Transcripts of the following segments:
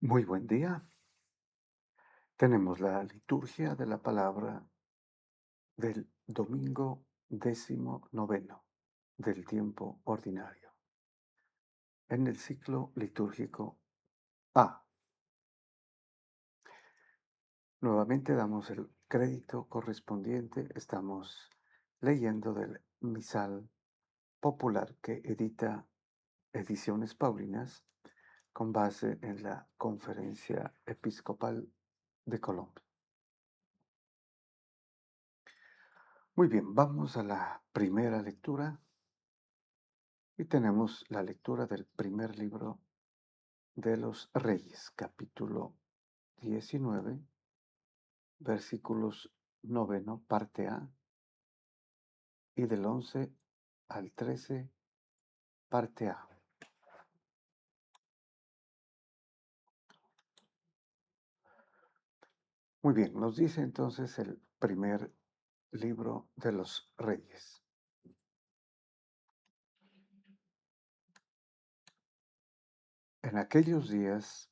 Muy buen día. Tenemos la liturgia de la palabra del domingo 19 del tiempo ordinario, en el ciclo litúrgico A. Nuevamente damos el crédito correspondiente. Estamos leyendo del misal popular que edita Ediciones Paulinas con base en la Conferencia Episcopal de Colombia. Muy bien, vamos a la primera lectura y tenemos la lectura del primer libro de los Reyes, capítulo 19, versículos 9, parte A, y del 11 al 13, parte A. Muy bien, nos dice entonces el primer libro de los Reyes. En aquellos días,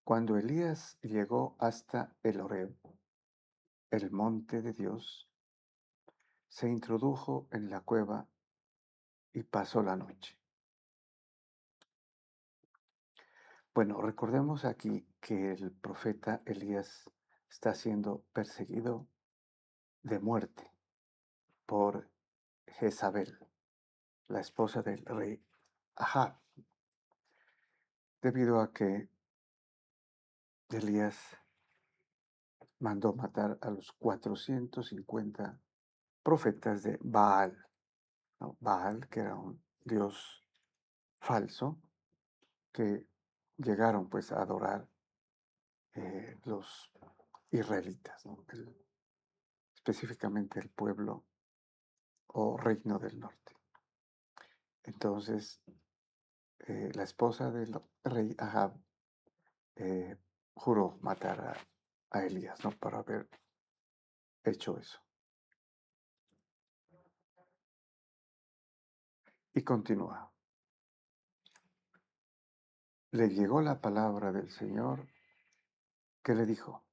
cuando Elías llegó hasta el Horeb, el monte de Dios, se introdujo en la cueva y pasó la noche. Bueno, recordemos aquí que el profeta Elías está siendo perseguido de muerte por Jezabel, la esposa del rey Ahab, debido a que Elías mandó matar a los 450 profetas de Baal, ¿no? Baal, que era un dios falso, que llegaron pues a adorar los israelitas, ¿no? Específicamente el pueblo o reino del norte. Entonces, la esposa del rey Ahab eh, juró matar a Elías, ¿no? Por haber hecho eso. Y continúa. Le llegó la palabra del Señor que le dijo: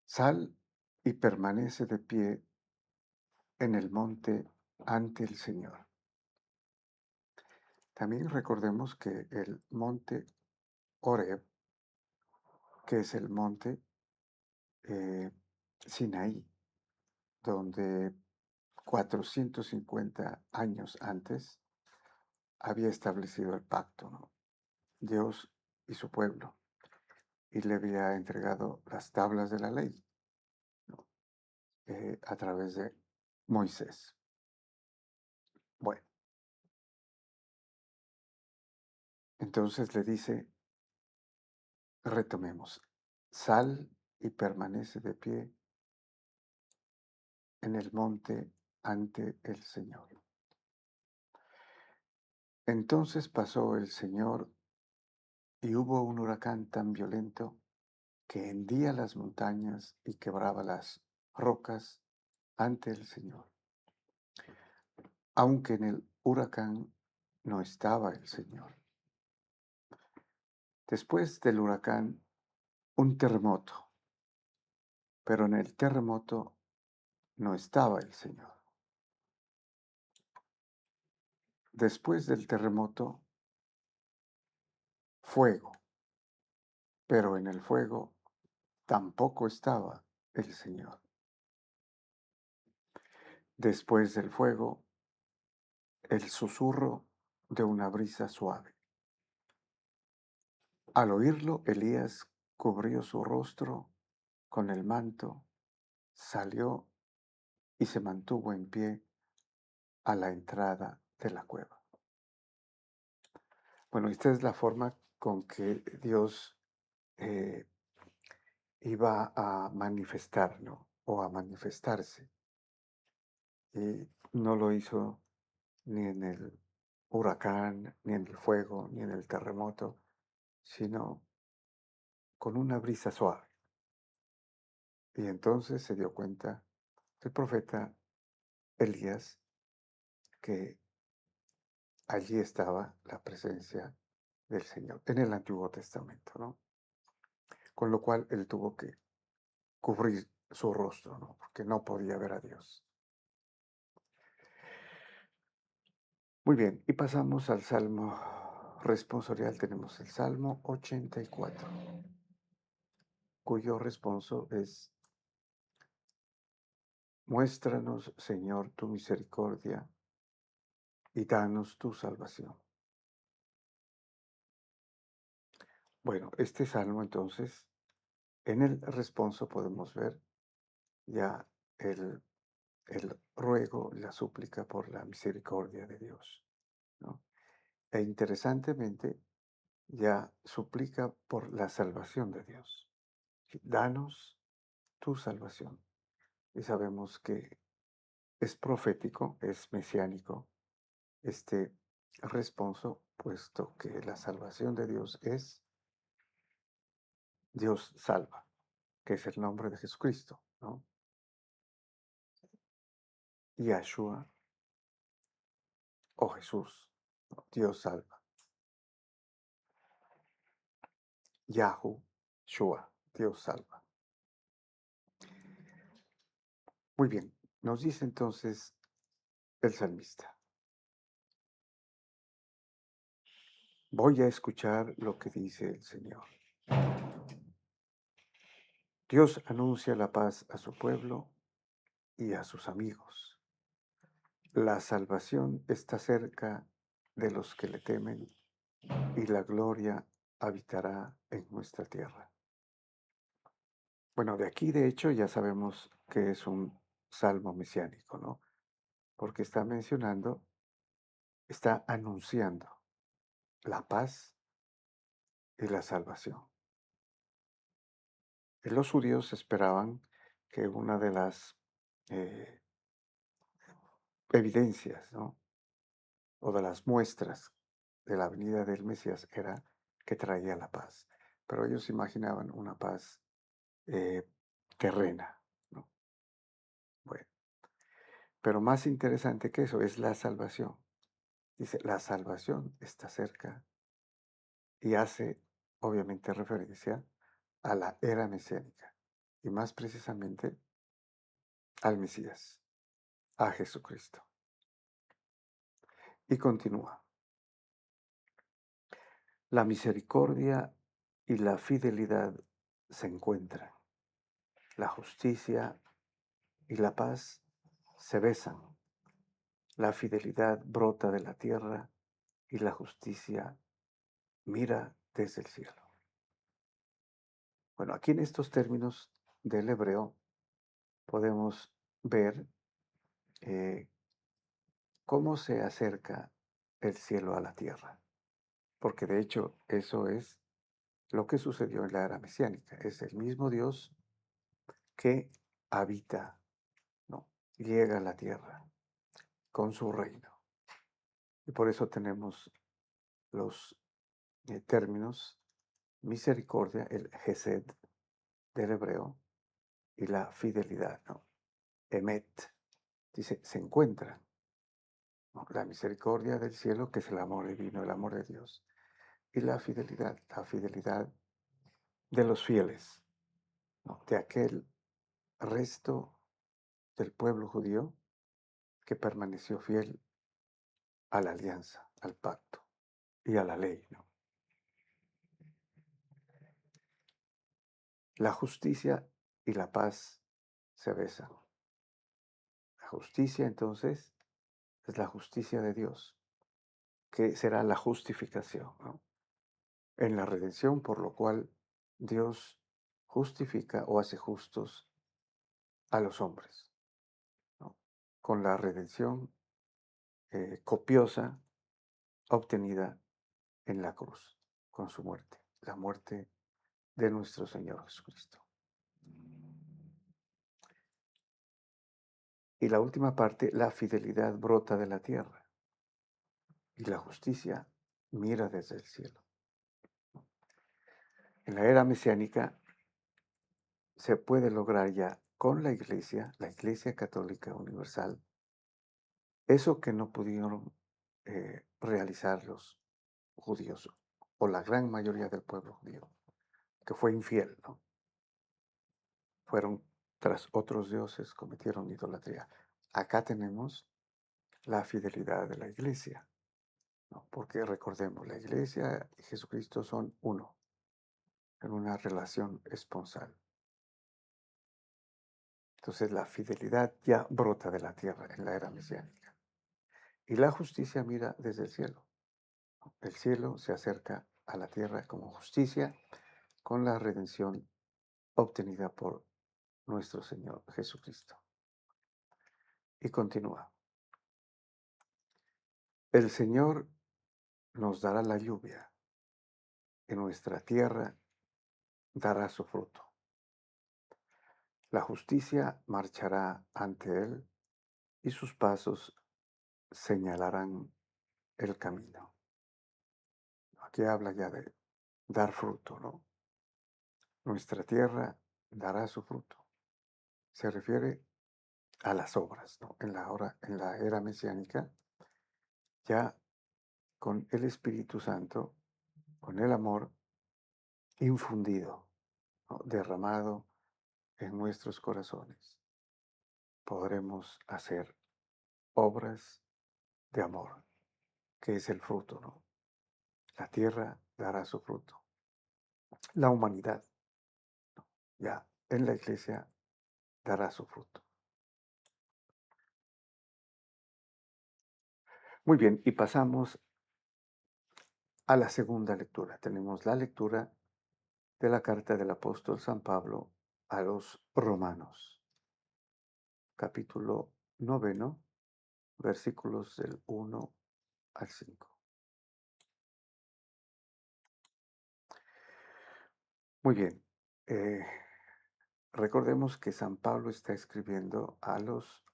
Sal y permanece de pie en el monte ante el Señor. También recordemos que el monte Horeb, que es el monte eh, Sinaí, donde 450 años antes había establecido el pacto, ¿no? Dios y su pueblo, y le había entregado las tablas de la ley, ¿no? A través de Moisés. Bueno, entonces le dice, retomemos, sal y permanece de pie en el monte ante el Señor. Entonces pasó el Señor y hubo un huracán tan violento que hendía las montañas y quebraba las rocas ante el Señor. Aunque en el huracán no estaba el Señor. Después del huracán, un terremoto, pero en el terremoto no estaba el Señor. Después del terremoto, fuego, pero en el fuego tampoco estaba el Señor. Después del fuego, el susurro de una brisa suave. Al oírlo, Elías cubrió su rostro con el manto, salió y se mantuvo en pie a la entrada de la cueva. Bueno, esta es la forma con que Dios eh, iba a manifestar, ¿no? O a manifestarse. Y no lo hizo ni en el huracán, ni en el fuego, ni en el terremoto, sino con una brisa suave. Y entonces se dio cuenta el profeta Elías que allí estaba la presencia del Señor en el Antiguo Testamento, ¿no? Con lo cual él tuvo que cubrir su rostro, ¿no? Porque no podía ver a Dios. Muy bien, y pasamos al Salmo responsorial. Tenemos el Salmo 84, cuyo responso es: muéstranos, Señor, tu misericordia y danos tu salvación. Bueno, este salmo entonces, en el responso podemos ver ya el, el ruego, la súplica por la misericordia de Dios, ¿no? E interesantemente, ya suplica por la salvación de Dios. Sí, danos tu salvación. Y sabemos que es profético, es mesiánico este responso, puesto que la salvación de Dios es Dios salva, que es el nombre de Jesucristo, ¿no? Yahshua o Jesús, ¿no? Dios salva. Yahushua, Dios salva. Muy bien, nos dice entonces el salmista: voy a escuchar lo que dice el Señor. Dios anuncia la paz a su pueblo y a sus amigos. La salvación está cerca de los que le temen y la gloria habitará en nuestra tierra. Bueno, de aquí de hecho ya sabemos que es un salmo mesiánico, ¿no? Porque está mencionando, está anunciando la paz y la salvación. Y los judíos esperaban que una de las eh, evidencias, ¿no? O de las muestras de la venida del Mesías era que traía la paz. Pero ellos imaginaban una paz eh, terrena, ¿no? Bueno, pero más interesante que eso es la salvación. Dice, la salvación está cerca y hace obviamente referencia a la era mesiánica y más precisamente al Mesías, a Jesucristo. Y continúa: la misericordia y la fidelidad se encuentran, la justicia y la paz se besan, la fidelidad brota de la tierra y la justicia mira desde el cielo. Bueno, aquí en estos términos del hebreo podemos ver eh, cómo se acerca el cielo a la tierra, porque de hecho eso es lo que sucedió en la era mesiánica. Es el mismo Dios que habita, ¿no? Llega a la tierra con su reino. Y por eso tenemos los términos misericordia, el Gesed del hebreo, y la fidelidad, ¿no? Emet. Dice, se encuentran, ¿no? La misericordia del cielo, que es el amor divino, el amor de Dios, y la fidelidad de los fieles, ¿no? De aquel resto del pueblo judío que permaneció fiel a la alianza, al pacto y a la ley, ¿no? La justicia y la paz se besan. La justicia entonces es la justicia de Dios, que será la justificación, ¿no? En la redención, por lo cual Dios justifica o hace justos a los hombres, ¿no? Con la redención copiosa obtenida en la cruz, con su muerte, la muerte de nuestro Señor Jesucristo. Y la última parte, la fidelidad brota de la tierra y la justicia mira desde el cielo. En la era mesiánica se puede lograr ya con la Iglesia Católica Universal, eso que no pudieron realizar los judíos o la gran mayoría del pueblo judío, que fue infiel, ¿no? Fueron tras otros dioses, cometieron idolatría. Acá tenemos la fidelidad de la iglesia, ¿no? Porque recordemos, la iglesia y Jesucristo son uno, en una relación esponsal. Entonces la fidelidad ya brota de la tierra en la era mesiánica. Y la justicia mira desde el cielo. El cielo se acerca a la tierra como justicia con la redención obtenida por nuestro Señor Jesucristo. Y continúa. El Señor nos dará la lluvia, y nuestra tierra dará su fruto. La justicia marchará ante él y sus pasos señalarán el camino. Aquí habla ya de dar fruto, ¿no? Nuestra tierra dará su fruto. Se refiere a las obras, ¿no? En la era mesiánica, ya con el Espíritu Santo, con el amor infundido, ¿no? Derramado en nuestros corazones, podremos hacer obras de amor, que es el fruto, ¿no? La tierra dará su fruto. La humanidad, ¿no? Ya en la iglesia dará su fruto. Muy bien, y pasamos a la segunda lectura. Tenemos la lectura de la carta del apóstol San Pablo a los romanos, capítulo 9, versículos del 1 al 5. Muy bien, recordemos que San Pablo está escribiendo a los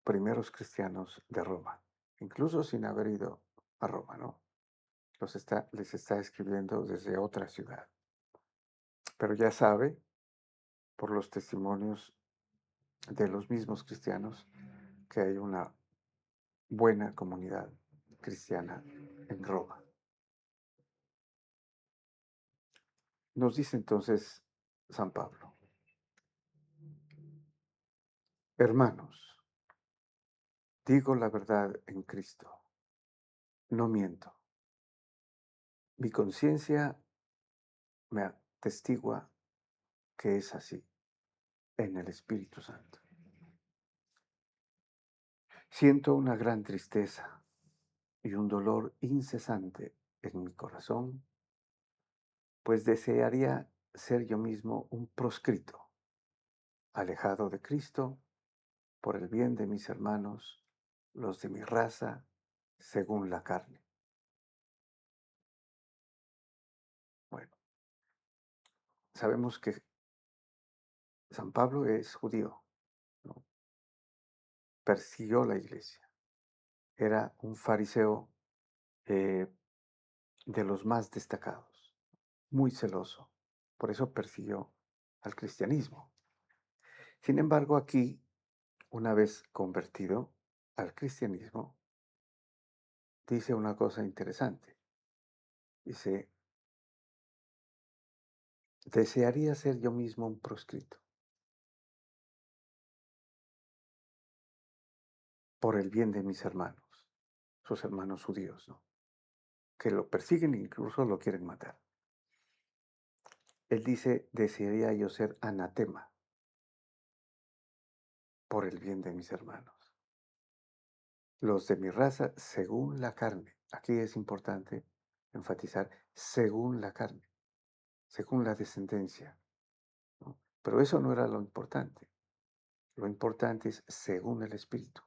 primeros cristianos de Roma, incluso sin haber ido a Roma, ¿no? Les está escribiendo desde otra ciudad. Pero ya sabe, por los testimonios de los mismos cristianos, que hay una buena comunidad cristiana en Roma. Nos dice entonces San Pablo: hermanos, digo la verdad en Cristo, no miento. Mi conciencia me atestigua que es así en el Espíritu Santo. Siento una gran tristeza y un dolor incesante en mi corazón, pues desearía ser yo mismo un proscrito, alejado de Cristo, por el bien de mis hermanos, los de mi raza, según la carne. Bueno, sabemos que San Pablo es judío, ¿no? Persiguió la iglesia. Era un fariseo eh, de los más destacados, muy celoso. Por eso persiguió al cristianismo. Sin embargo, aquí, una vez convertido al cristianismo, dice una cosa interesante. Dice: desearía ser yo mismo un proscrito por el bien de mis hermanos, sus hermanos judíos, ¿no? Que lo persiguen e incluso lo quieren matar. Él dice: desearía yo ser anatema por el bien de mis hermanos, los de mi raza según la carne. Aquí es importante enfatizar según la carne, según la descendencia, ¿no? Pero eso no era lo importante. Lo importante es según el Espíritu,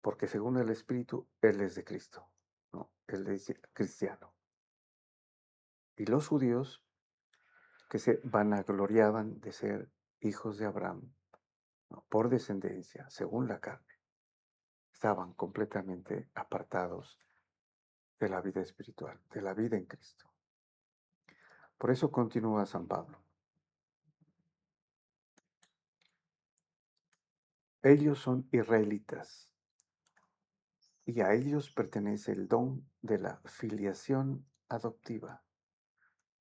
porque según el Espíritu, Él es de Cristo, ¿no? Él es cristiano. Y los judíos que se vanagloriaban de ser hijos de Abraham, ¿no? Por descendencia, según la carne, estaban completamente apartados de la vida espiritual, de la vida en Cristo. Por eso continúa San Pablo. Ellos son israelitas y a ellos pertenece el don de la filiación adoptiva,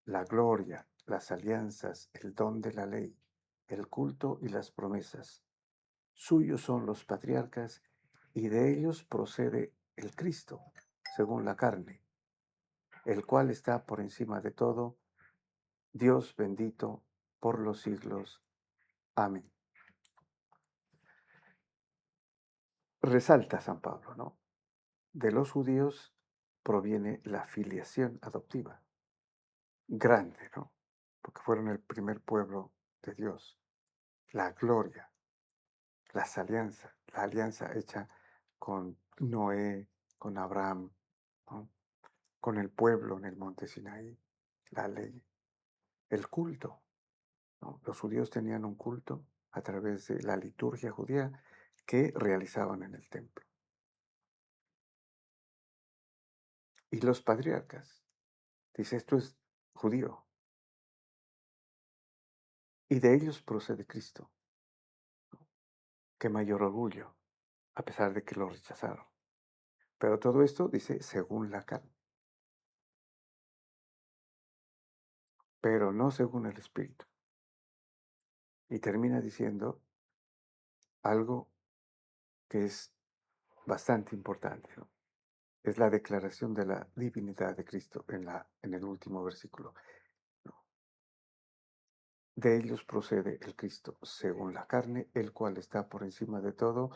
la gloria, las alianzas, el don de la ley, el culto y las promesas. Suyos son los patriarcas y de ellos procede el Cristo, según la carne, el cual está por encima de todo, Dios bendito por los siglos. Amén. Resalta San Pablo, ¿no? De los judíos proviene la filiación adoptiva, grande, ¿no? Porque fueron el primer pueblo de Dios. La gloria, las alianzas, la alianza hecha con Noé, con Abraham, ¿no? Con el pueblo en el monte Sinaí, la ley, el culto, ¿no? Los judíos tenían un culto a través de la liturgia judía que realizaban en el templo. Y los patriarcas, dice, esto es judío, y de ellos procede Cristo. Qué mayor orgullo, a pesar de que lo rechazaron. Pero todo esto dice según la carne, pero no según el Espíritu. Y termina diciendo algo que es bastante importante, ¿no? Es la declaración de la divinidad de Cristo en el último versículo, ¿no? De ellos procede el Cristo según la carne, el cual está por encima de todo,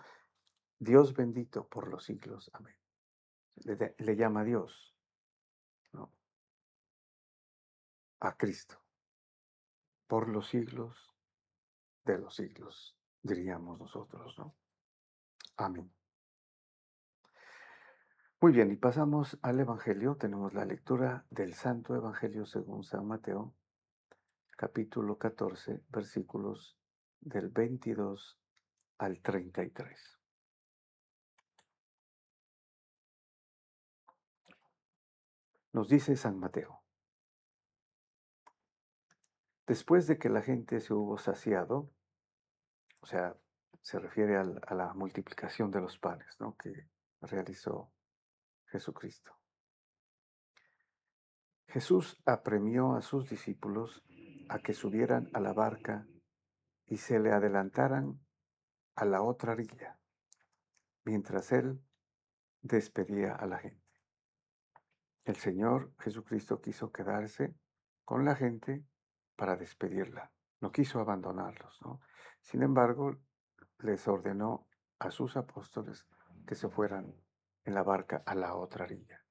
Dios bendito por los siglos. Amén. Le llama Dios, ¿no? A Cristo por los siglos de los siglos, diríamos nosotros, ¿no? Amén. Muy bien, y pasamos al Evangelio. Tenemos la lectura del Santo Evangelio según San Mateo, capítulo 14, versículos del 22 al 33. Nos dice San Mateo: después de que la gente se hubo saciado, o sea, se refiere a la multiplicación de los panes, ¿no?, que realizó Jesucristo. Jesús apremió a sus discípulos a que subieran a la barca y se le adelantaran a la otra orilla, mientras él despedía a la gente. El Señor Jesucristo quiso quedarse con la gente para despedirla, no quiso abandonarlos, ¿no? Sin embargo, les ordenó a sus apóstoles que se fueran en la barca a la otra orilla,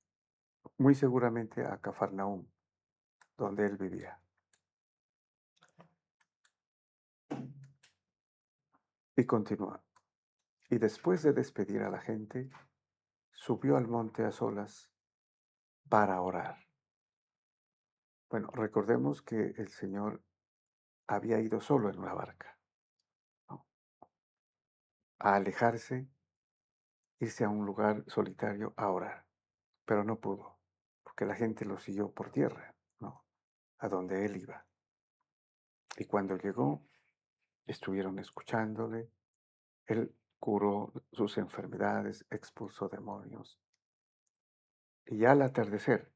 muy seguramente a Cafarnaúm, donde él vivía. Y continúa. Y después de despedir a la gente, subió al monte a solas para orar. Bueno, recordemos que el Señor había ido solo en una barca, ¿no?, a alejarse, irse a un lugar solitario a orar, pero no pudo, porque la gente lo siguió por tierra, ¿no?, a donde él iba. Y cuando llegó, estuvieron escuchándole, él curó sus enfermedades, expulsó demonios. Y ya al atardecer,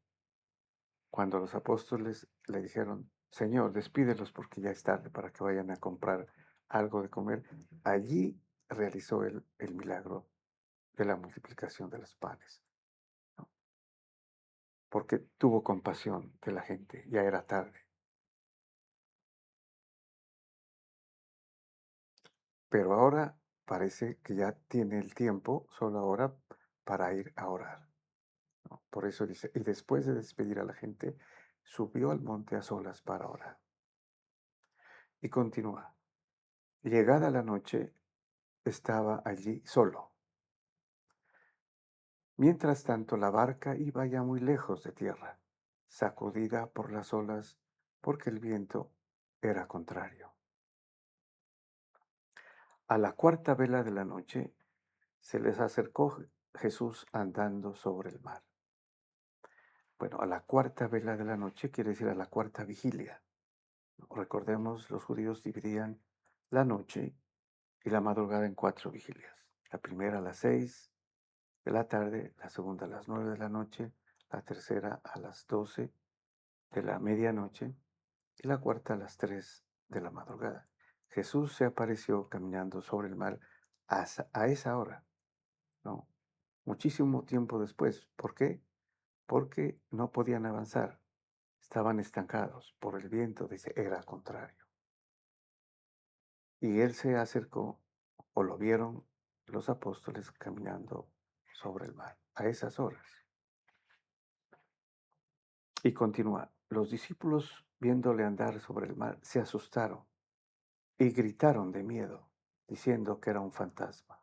cuando los apóstoles le dijeron: Señor, despídelos porque ya es tarde para que vayan a comprar algo de comer, allí realizó el milagro de la multiplicación de los panes, ¿no?, porque tuvo compasión de la gente, ya era tarde. Pero ahora parece que ya tiene el tiempo, solo ahora, para ir a orar, ¿no? Por eso dice, y después de despedir a la gente, subió al monte a solas para orar. Y continúa. Llegada la noche, estaba allí solo. Mientras tanto, la barca iba ya muy lejos de tierra, sacudida por las olas, porque el viento era contrario. A la cuarta vela de la noche se les acercó Jesús andando sobre el mar. Bueno, a la cuarta vela de la noche quiere decir a la cuarta vigilia. Recordemos, los judíos dividían la noche y la madrugada en 4 vigilias. La primera a las 6 de la tarde, la segunda a las 9 de la noche, la tercera a las 12 de la medianoche y la cuarta a las 3 de la madrugada. Jesús se apareció caminando sobre el mar a esa hora, ¿no? Muchísimo tiempo después. ¿Por qué? Porque no podían avanzar. Estaban estancados por el viento, dice, era contrario. Y él se acercó, o lo vieron los apóstoles caminando sobre el mar a esas horas. Y continúa, los discípulos, viéndole andar sobre el mar, se asustaron y gritaron de miedo, diciendo que era un fantasma.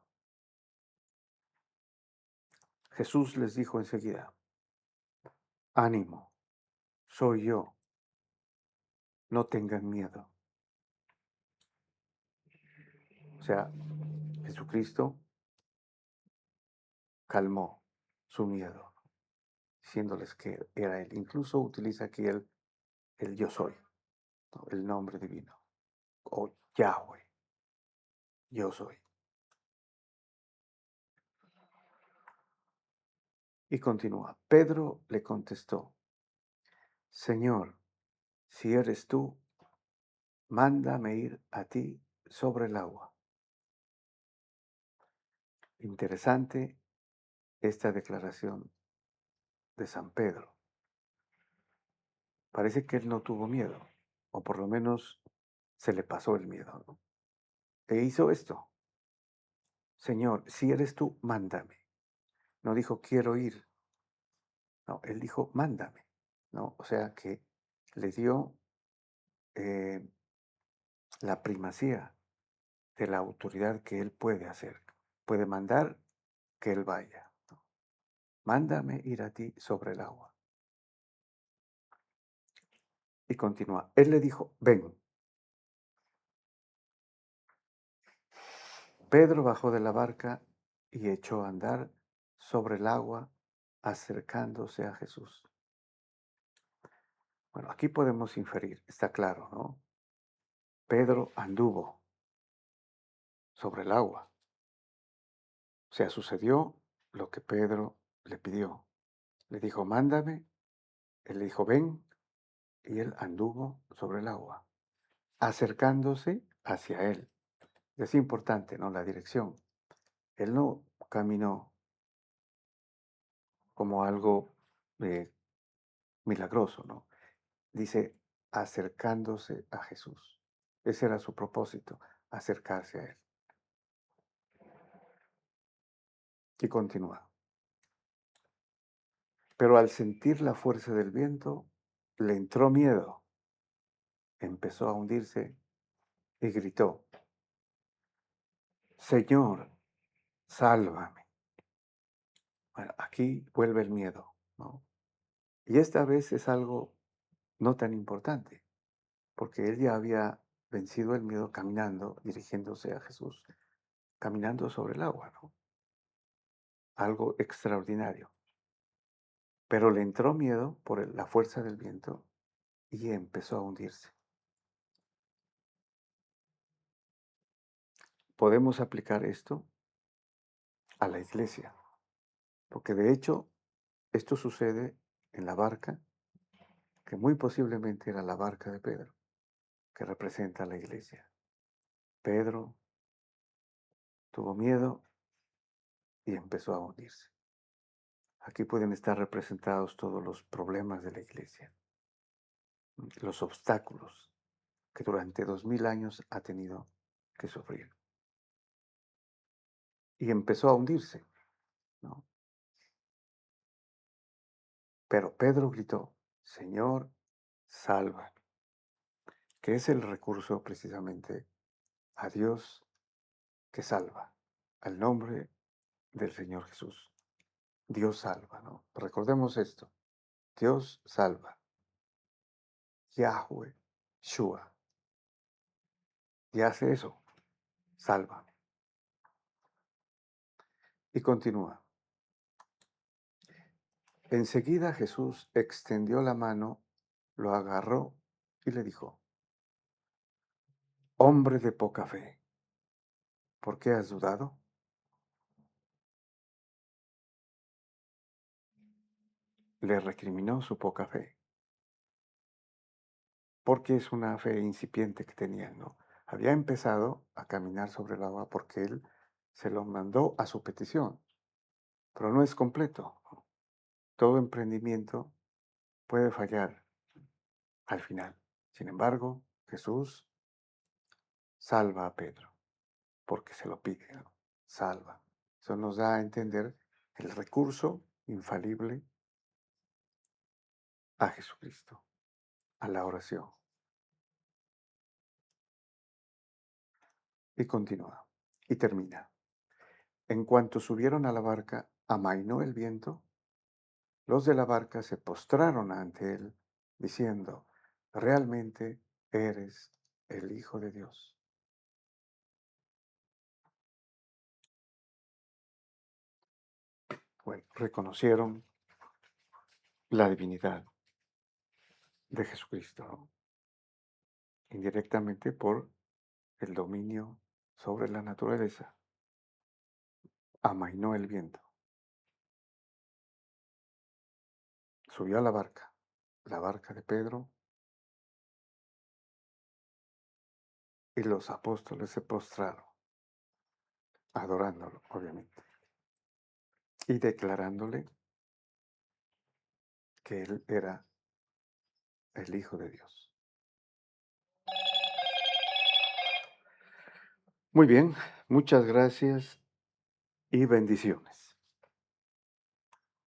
Jesús les dijo enseguida, ánimo, soy yo, no tengan miedo. O sea, Jesucristo calmó su miedo, diciéndoles que era Él. Incluso utiliza aquí el yo soy, ¿no? El nombre divino, o Yahweh, yo soy. Y continúa, Pedro le contestó, Señor, si eres tú, mándame ir a ti sobre el agua. Interesante esta declaración de San Pedro. Parece que él no tuvo miedo, o por lo menos se le pasó el miedo, ¿no? E hizo esto. Señor, si eres tú, mándame. No dijo quiero ir. No, él dijo mándame, ¿no? O sea que le dio eh, la primacía de la autoridad que él puede hacer. Puede mandar que él vaya, ¿no? Mándame ir a ti sobre el agua. Y continúa. Él le dijo, ven. Pedro bajó de la barca y echó a andar sobre el agua, acercándose a Jesús. Bueno, aquí podemos inferir, está claro, ¿no? Pedro anduvo sobre el agua. O sea, sucedió lo que Pedro le pidió. Le dijo, mándame. Él le dijo, ven. Y él anduvo sobre el agua, acercándose hacia él. Es importante, ¿no? La dirección. Él no caminó como algo milagroso, ¿no? Dice, acercándose a Jesús. Ese era su propósito, acercarse a Él. Y continúa. Pero al sentir la fuerza del viento, le entró miedo. Empezó a hundirse y gritó, Señor, sálvame. Bueno, aquí vuelve el miedo, ¿no? Y esta vez es algo no tan importante, porque él ya había vencido el miedo caminando, dirigiéndose a Jesús, caminando sobre el agua, ¿no? Algo extraordinario. Pero le entró miedo por la fuerza del viento y empezó a hundirse. Podemos aplicar esto a la iglesia, porque de hecho esto sucede en la barca, que muy posiblemente era la barca de Pedro, que representa a la iglesia. Pedro tuvo miedo y empezó a hundirse. Aquí pueden estar representados todos los problemas de la iglesia, los obstáculos que durante 2000 años ha tenido que sufrir. Y empezó a hundirse, ¿no? Pero Pedro gritó, Señor, salva, que es el recurso precisamente a Dios que salva, al nombre del Señor Jesús. Dios salva, ¿no? Recordemos esto, Dios salva, Yahweh, Shua, y hace eso, salva. Y continúa. Enseguida Jesús extendió la mano, lo agarró y le dijo, hombre de poca fe, ¿por qué has dudado? le recriminó su poca fe, porque es una fe incipiente que tenían, ¿no? Había empezado a caminar sobre el agua porque él se lo mandó a su petición, pero no es completo. Todo emprendimiento puede fallar al final. Sin embargo, Jesús salva a Pedro porque se lo pide, ¿no? Salva. Eso nos da a entender el recurso infalible a Jesucristo, a la oración. Y continúa. Y termina. En cuanto subieron a la barca, amainó el viento. Los de la barca se postraron ante él, diciendo, realmente eres el Hijo de Dios. Bueno, reconocieron la divinidad de Jesucristo, ¿no? Indirectamente por el dominio sobre la naturaleza. Amainó el viento. Subió a la barca de Pedro, y los apóstoles se postraron, adorándolo, obviamente, y declarándole que él era el Hijo de Dios. Muy bien, muchas gracias y bendiciones.